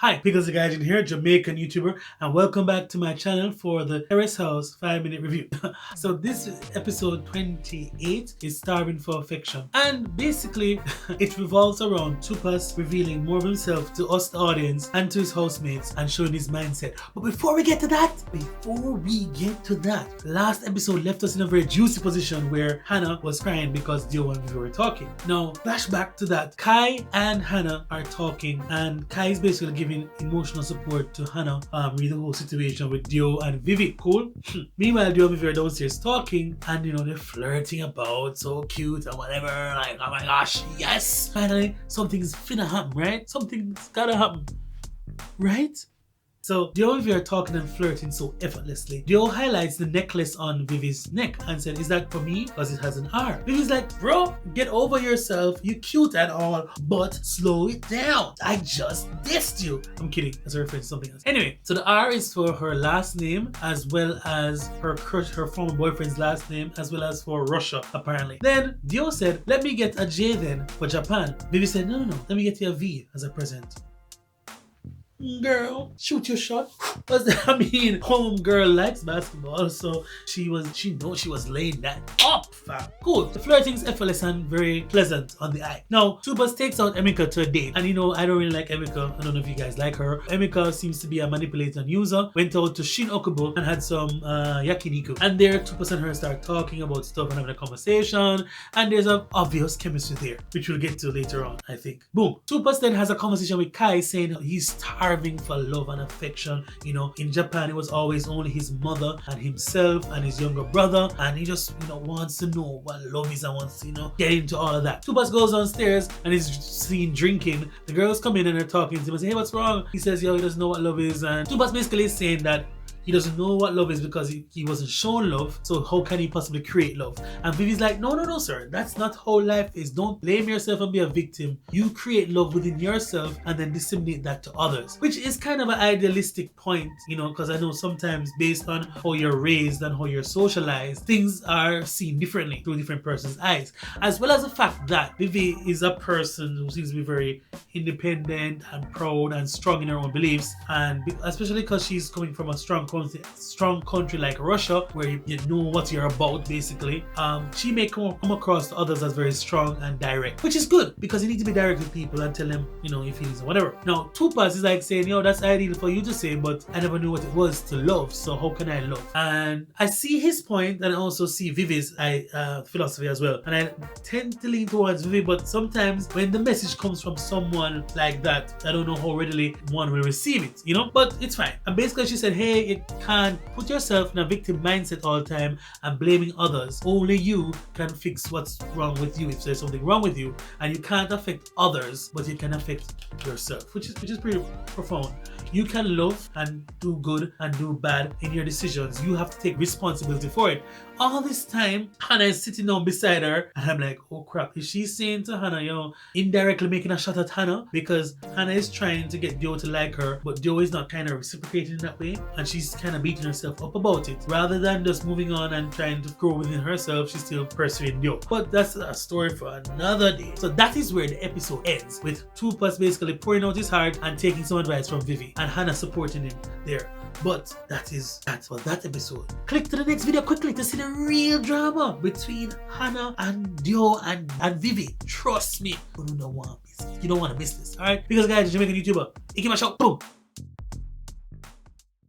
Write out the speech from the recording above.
Hi, Pickles the Gaijin here, Jamaican YouTuber, and welcome back to my channel for the Terrace House 5-minute review. So this episode 28 is Starving for Affection, and basically it revolves around TUPAS revealing more of himself to us, the audience, and to his housemates, and showing his mindset. But before we get to that, last episode left us in a very juicy position where Hannah was crying because Dio and Vivi were talking. Now, flashback to that, Kai and Hannah are talking, and Kai is basically giving emotional support to Hannah with the whole situation with Dio and Vivi. Cool? Meanwhile, Dio and Vivi are downstairs talking, and they're flirting about, so cute and whatever, like, oh my gosh, yes! Finally, something's finna happen, right? Something's gotta happen, right? So Dio and Vivi are talking and flirting so effortlessly. Dio highlights the necklace on Vivi's neck and said, "Is that for me? Because it has an R." Vivi's like, "Bro, get over yourself. You cute and all, but slow it down. I just dissed you." I'm kidding. That's a reference to something else. Anyway, so the R is for her last name, as well as her crush, her former boyfriend's last name, as well as for Russia, apparently. Then Dio said, "Let me get a J then for Japan." Vivi said, "No. Let me get you a V as a present." Girl, shoot your shot. Home girl likes basketball, so she knows she was laying that up, fam. Cool. The flirting is effortless and very pleasant on the eye. Now, TUPAS takes out Emika to a date, and I don't really like Emika. I don't know if you guys like her. Emika seems to be a manipulator and user. Went out to Shin Okubo and had some yakiniku, and there TUPAS and her start talking about stuff and having a conversation, and there's an obvious chemistry there, which we'll get to later on, I think. Boom. TUPAS then has a conversation with Kai saying he's starving for love and affection. In Japan, it was always only his mother and himself and his younger brother, and he just wants to know what love is and wants to get into all of that. TUPAS goes downstairs and is seen drinking. The girls come in and they're talking to him and say, "Hey, what's wrong?" He says, "Yo, he doesn't know what love is," and TUPAS basically is saying that he doesn't know what love is because he wasn't shown love, so how can he possibly create love? And Vivi's like, no, sir, that's not how life is. Don't blame yourself and be a victim. You create love within yourself and then disseminate that to others, which is kind of an idealistic point, because I know sometimes based on how you're raised and how you're socialized, things are seen differently through different person's eyes, as well as the fact that Vivi is a person who seems to be very independent and proud and strong in her own beliefs, and especially because she's coming from a strong country like Russia, where you know what you're about, basically. She may come across to others as very strong and direct, which is good because you need to be direct with people and tell them, your feelings or whatever. Now, TUPAS is like saying, that's ideal for you to say, but I never knew what it was to love, so how can I love? And I see his point, and I also see Vivi's philosophy as well. And I tend to lean towards Vivi, but sometimes when the message comes from someone like that, I don't know how readily one will receive it, but it's fine. And basically she said, hey, it can't put yourself in a victim mindset all the time and blaming others. Only you can fix what's wrong with you if there's something wrong with you, and you can't affect others, but you can affect yourself, which is pretty profound. You can love and do good and do bad in your decisions. You have to take responsibility for it. All this time, Hannah is sitting down beside her, and I'm like, oh crap, is she saying to Hannah, indirectly making a shot at Hannah? Because Hannah is trying to get Dio to like her, but Dio is not kind of reciprocating in that way, and she's kind of beating herself up about it. Rather than just moving on and trying to grow within herself, she's still pursuing Dio. But that's a story for another day. So that is where the episode ends, with TUPAS basically pouring out his heart and taking some advice from Vivi, and Hannah supporting him there. But that's for that episode. Click to the next video quickly to see the real drama between Hannah and Dio and Vivi. Trust me, you don't want to miss this. Alright? Because guys, Jamaican YouTuber, Iki Show. Boom.